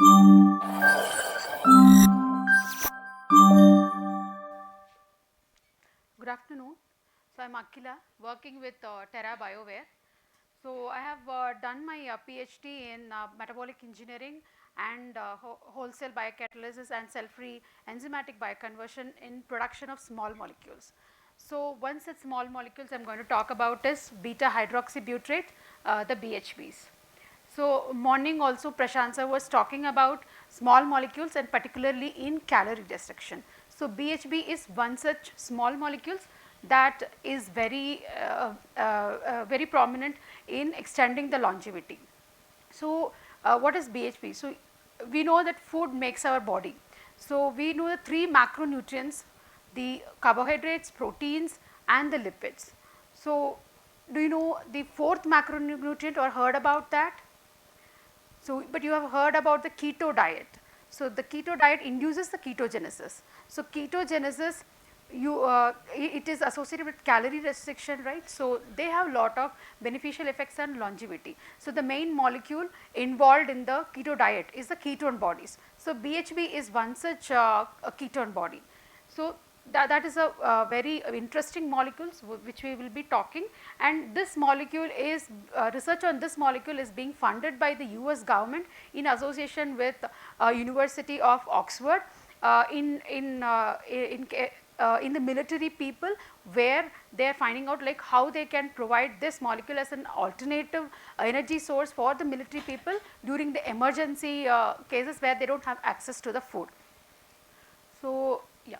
Good afternoon. So, I am Akila working with Terra Bioware. So, I have done my PhD in metabolic engineering and wholesale biocatalysis and cell-free enzymatic bioconversion in production of small molecules. So, one such small molecules I am going to talk about is beta hydroxybutyrate, the BHBs. So, morning also Prashant sir was talking about small molecules and particularly in calorie restriction. So, BHB is one such small molecules that is very prominent in extending the longevity. So, what is BHB? So, we know that food makes our body. So, we know the three macronutrients, the carbohydrates, proteins and the lipids. So, do you know the fourth macronutrient or heard about that? So, but you have heard about the keto diet. So, the keto diet induces the ketogenesis. So, ketogenesis it is associated with calorie restriction, right. So, they have lot of beneficial effects on longevity. So, the main molecule involved in the keto diet is the ketone bodies. So, BHB is one such a ketone body. So, that is a very interesting molecules which we will be talking, and this molecule is research on this molecule is being funded by the US government in association with University of Oxford in the military people, where they are finding out like how they can provide this molecule as an alternative energy source for the military people during the emergency cases where they do not have access to the food. So, yeah.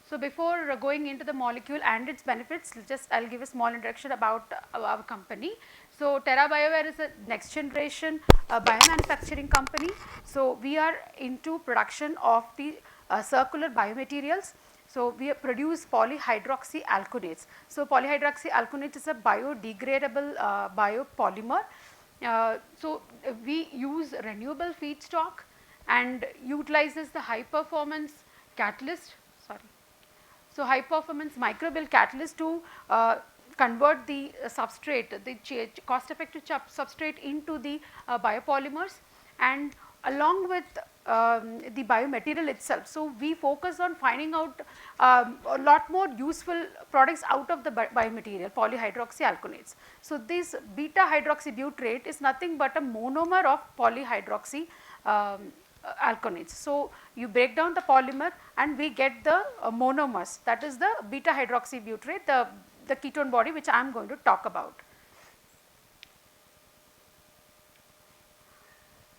So, before going into the molecule and its benefits, just I will give a small introduction about our company. So, Terra Bioware is a next generation biomanufacturing company. So, we are into production of the circular biomaterials. So, we produce polyhydroxyalkanoates. So, polyhydroxyalkanate is a biodegradable biopolymer. We use renewable feedstock and utilizes the high performance catalyst, so high performance microbial catalyst to convert the substrate, the cost effective substrate into the biopolymers, and along with the biomaterial itself. So, we focus on finding out a lot more useful products out of the biomaterial polyhydroxyalkanoates. So, this beta hydroxybutyrate is nothing but a monomer of polyhydroxy alkanoates. So, you break down the polymer and we get the monomers, that is the beta hydroxybutyrate, the ketone body which I am going to talk about.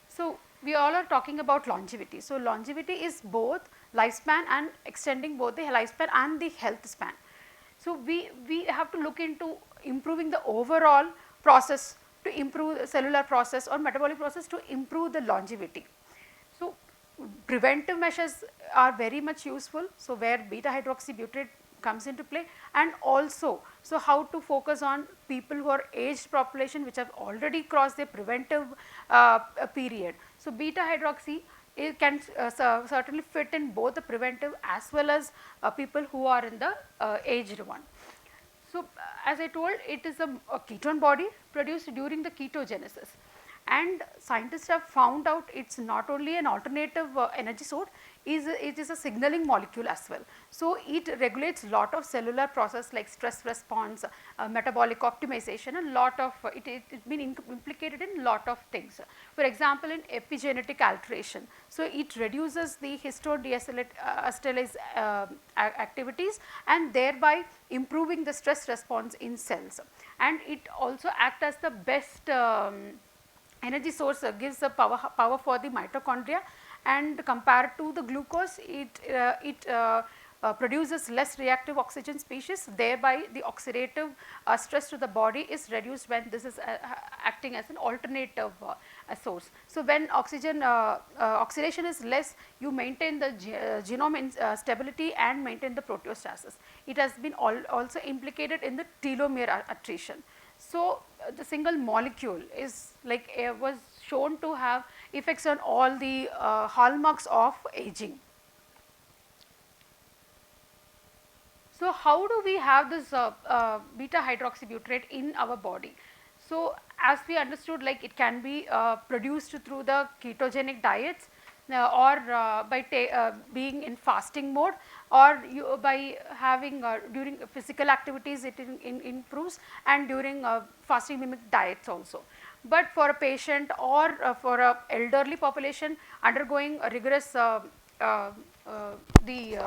So, we all are talking about longevity. So, longevity is both lifespan and extending both the lifespan and the health span. So, we have to look into improving the overall process to improve the cellular process or metabolic process to improve the longevity. So, preventive measures are very much useful. So, where beta hydroxybutyrate comes into play, and also so how to focus on people who are aged population which have already crossed their preventive period. So, beta hydroxy it can certainly fit in both the preventive as well as people who are in the aged one. So, as I told, it is a ketone body produced during the ketogenesis, and scientists have found out it is not only an alternative energy source, it is a signaling molecule as well. So, it regulates lot of cellular process like stress response, metabolic optimization, and lot of it been implicated in lot of things. For example, in epigenetic alteration. So, it reduces the histone deacetylase activities and thereby improving the stress response in cells, and it also acts as the best energy source, gives the power for the mitochondria, and compared to the glucose it produces less reactive oxygen species, thereby the oxidative stress to the body is reduced when this is acting as an alternative source. So, when oxidation is less, you maintain the genome stability and maintain the proteostasis. It has been also implicated in the telomere attrition. So, the single molecule is like was shown to have effects on all the hallmarks of aging. So, how do we have this beta hydroxybutyrate in our body? So, as we understood, like it can be produced through the ketogenic diets. or by being in fasting mode, or by having during physical activities it improves, and during fasting mimic diets also. But for a patient or for a elderly population undergoing a rigorous uh, uh,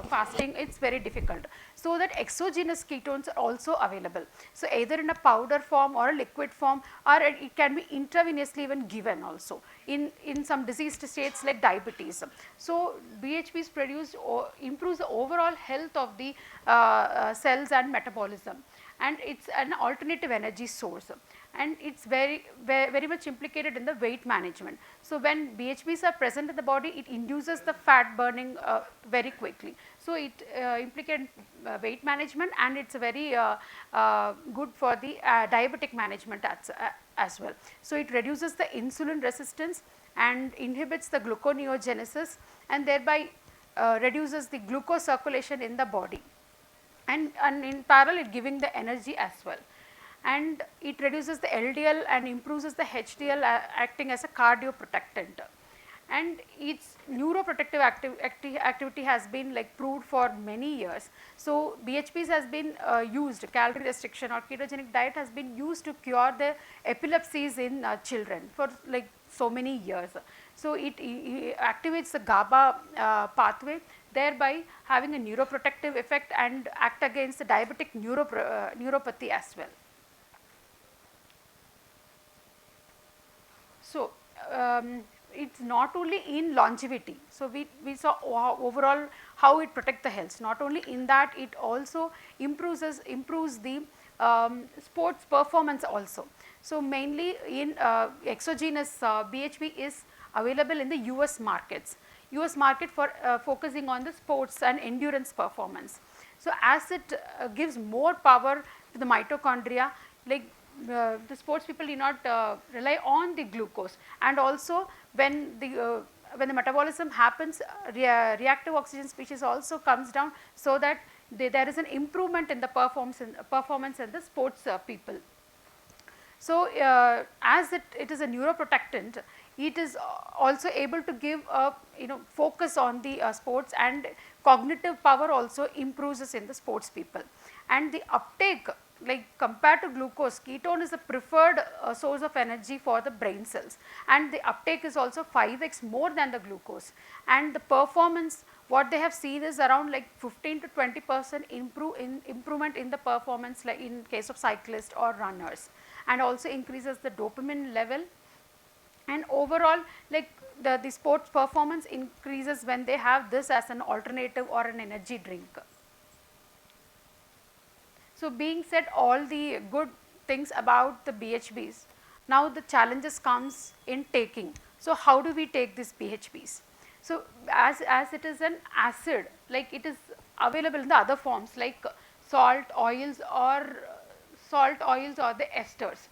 fasting, it's very difficult. So that exogenous ketones are also available. So either in a powder form or a liquid form, or it can be intravenously even given also in some diseased states like diabetes. So BHP is produced improves the overall health of the cells and metabolism, and it's an alternative energy source, and it's very much implicated in the weight management. So when BHPs are present in the body, it induces the fat burning very quickly. So it implicates weight management, and it's very good for the diabetic management as well. So it reduces the insulin resistance and inhibits the gluconeogenesis, and thereby reduces the glucose circulation in the body, and in parallel it giving the energy as well. And it reduces the LDL and improves the HDL, acting as a cardioprotectant. And its neuroprotective activity has been like proved for many years. So BHPs has been used, calorie restriction or ketogenic diet has been used to cure the epilepsies in children for like so many years. So it activates the GABA pathway, thereby having a neuroprotective effect and act against the diabetic neuropathy as well. So it's not only in longevity. So we saw overall how it protects the health. Not only in that, it also improves the sports performance also. So mainly in exogenous BHP is available in the US markets. US market for focusing on the sports and endurance performance. So as it gives more power to the mitochondria, like the sports people do not rely on the glucose, and also when the metabolism happens, reactive oxygen species also comes down, so that there is an improvement in the performance in the sports people. So as it is a neuroprotectant, it is also able to give a focus on the sports, and cognitive power also improves in the sports people. And the uptake, like compared to glucose, ketone is the preferred source of energy for the brain cells, and the uptake is also 5x more than the glucose. And the performance, what they have seen is around like 15 to 20% improvement in the performance, like in case of cyclists or runners, and also increases the dopamine level. And overall, like the sports performance increases when they have this as an alternative or an energy drink. So being said all the good things about the BHBs, now the challenges comes in taking. So how do we take these BHBs? So as it is an acid, like it is available in the other forms like salt, oils or the esters.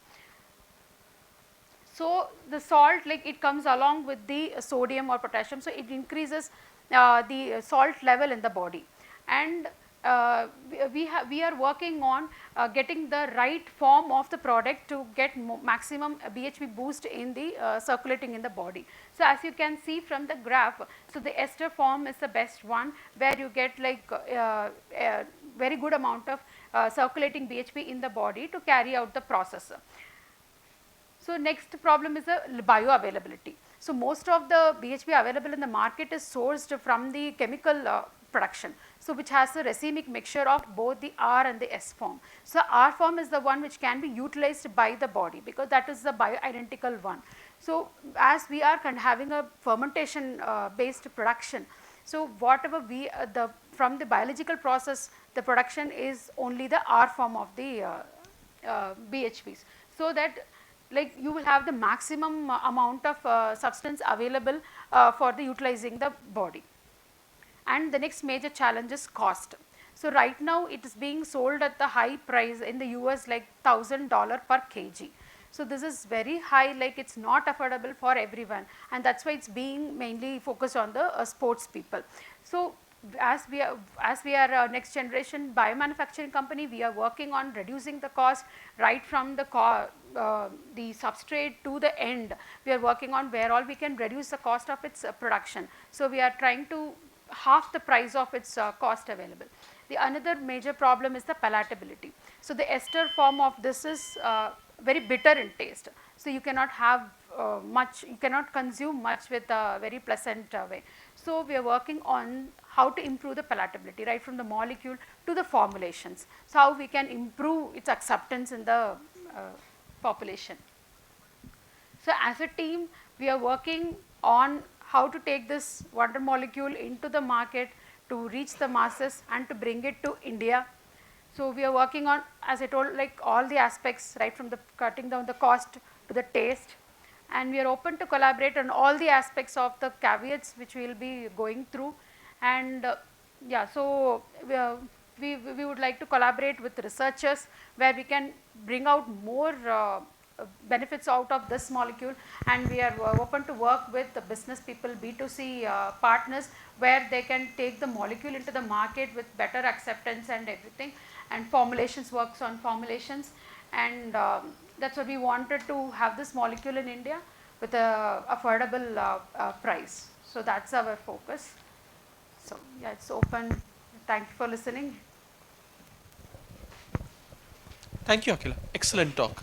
So the salt, like it comes along with the sodium or potassium, so it increases the salt level in the body. And we are working on getting the right form of the product to get maximum BHB boost in the circulating in the body. So as you can see from the graph, so the ester form is the best one, where you get like a very good amount of circulating BHB in the body to carry out the process. So next problem is the bioavailability. So most of the BHB available in the market is sourced from the chemical production, so which has a racemic mixture of both the R and the S form. So R form is the one which can be utilized by the body, because that is the bioidentical one. So as we are having a fermentation based production, so whatever we from the biological process, the production is only the R form of the BHBs, so that like you will have the maximum amount of substance available for the utilizing the body. And the next major challenge is cost. So right now it is being sold at the high price in the US, like $1,000 per kg. So this is very high, like it's not affordable for everyone, and that's why it's being mainly focused on the sports people. So as we are a next generation biomanufacturing company, we are working on reducing the cost right from the the substrate to the end, we are working on where all we can reduce the cost of its production. So we are trying to half the price of its cost available. The another major problem is the palatability. So the ester form of this is very bitter in taste. So you cannot have much, you cannot consume much with a very pleasant way. So we are working on how to improve the palatability, right from the molecule to the formulations. So how we can improve its acceptance in the population. So as a team, we are working on how to take this wonder molecule into the market to reach the masses and to bring it to India. So we are working on, as I told, like all the aspects, right from the cutting down the cost to the taste, and we are open to collaborate on all the aspects of the caveats which we will be going through. And yeah, so we would like to collaborate with researchers where we can bring out more benefits out of this molecule, and we are open to work with the business people, B2C partners, where they can take the molecule into the market with better acceptance and everything, and formulations works on formulations. And that's what we wanted, to have this molecule in India with a affordable price. So that's our focus. So yeah, it's open. Thank you for listening. Thank you, Akila. Excellent talk.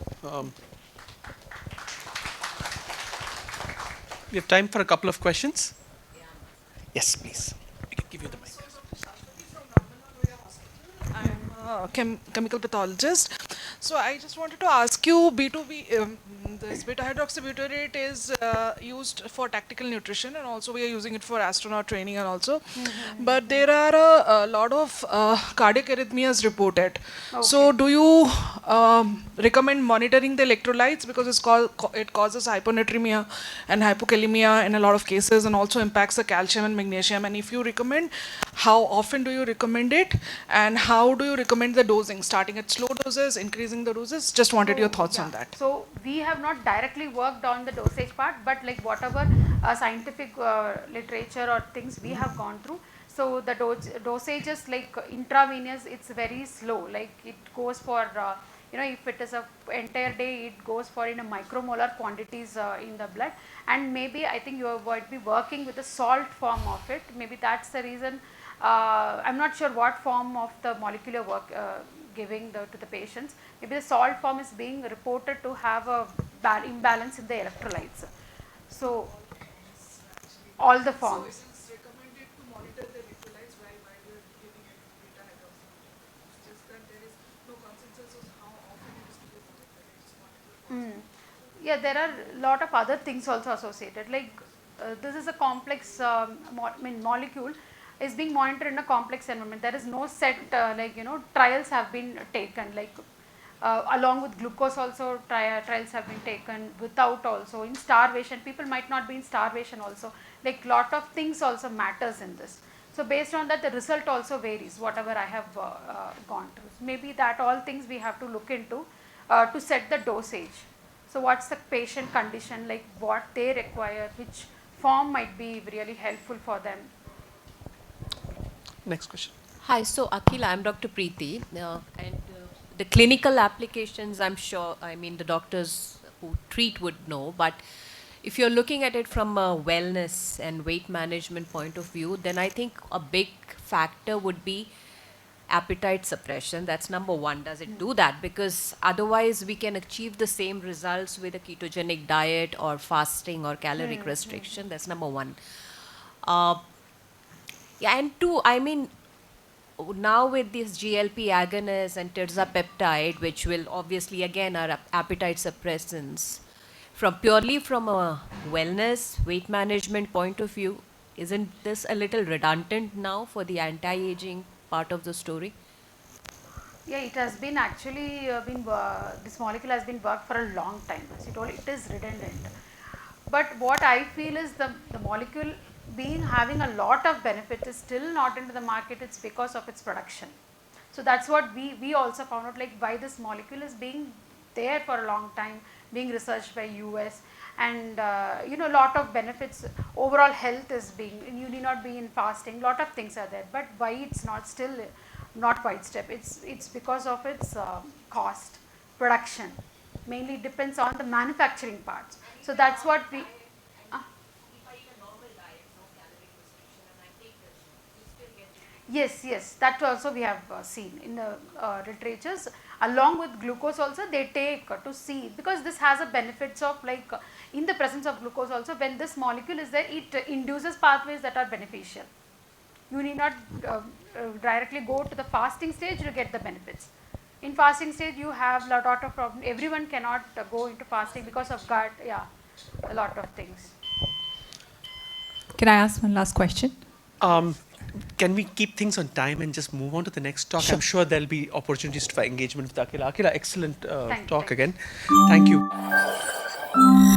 We have time for a couple of questions. Yes, please. I can give you the mic. I'm a chemical pathologist. So I just wanted to ask you, B2B, this beta hydroxybutyrate is used for tactical nutrition, and also we are using it for astronaut training and also. But there are a lot of cardiac arrhythmias reported. Okay. So do you recommend monitoring the electrolytes, because it causes hyponatremia and hypokalemia in a lot of cases, and also impacts the calcium and magnesium? And if you recommend, how often do you recommend it, and how do you recommend the dosing, starting at slow doses, increasing the doses? Just wanted your thoughts on that. So we have not directly worked on the dosage part, but like whatever scientific literature or things we have gone through. So the dosages, like intravenous, it's very slow. Like it goes for if it is a entire day, it goes for in a micromolar quantities in the blood. And maybe I think you might be working with the salt form of it. Maybe that's the reason. I'm not sure what form of the molecular work giving to the patients. Maybe the salt form is being reported to have a imbalance in the electrolytes. So all the forms. So it is recommended to monitor the electrolytes while you're giving it beta hydroxybutyrate. It's just that there is no consensus of how often it is to be monitored. I just wanted to Yeah, there are a lot of other things also associated. Like this is a complex molecule is being monitored in a complex environment. There is no set trials have been taken, like along with glucose also trials have been taken, without also in starvation. People might not be in starvation also. Like lot of things also matters in this. So based on that, the result also varies, whatever I have gone through. So maybe that all things we have to look into to set the dosage. So what's the patient condition, like what they require, which form might be really helpful for them. Next question. Hi, so Akila, I'm Dr. Preeti, and the clinical applications, I'm sure, I mean, the doctors who treat would know, but if you're looking at it from a wellness and weight management point of view, then I think a big factor would be appetite suppression. That's number one. Does it do that? Because otherwise we can achieve the same results with a ketogenic diet or fasting or caloric restriction. That's number one. Yeah, and two, I mean, now with this GLP agonist and tirzepatide, which will obviously again are appetite suppressants, purely from a wellness, weight management point of view, isn't this a little redundant now for the anti-aging part of the story? Yeah, it has been actually this molecule has been worked for a long time. As you told, it is redundant. But what I feel is the molecule being having a lot of benefit is still not into the market. It's because of its production. So that's what we also found out, like why this molecule is being there for a long time, being researched by US, and a lot of benefits. Overall health is being, you need not be in fasting. Lot of things are there, but why it's not still not widespread? It's because of its cost, production. mainly depends on the manufacturing parts. So that's what we. Yes, yes, that also we have seen in the literatures. Along with glucose also they take to see, because this has a benefits of like in the presence of glucose also, when this molecule is there, it induces pathways that are beneficial. You need not directly go to the fasting stage to get the benefits. In fasting stage you have a lot of problem. Everyone cannot go into fasting because of gut, yeah, a lot of things. Can I ask one last question? Can we keep things on time and just move on to the next talk? Sure. I'm sure there'll be opportunities for engagement with Akila. Akila, excellent Thank you, talk thank you. again. Thank you.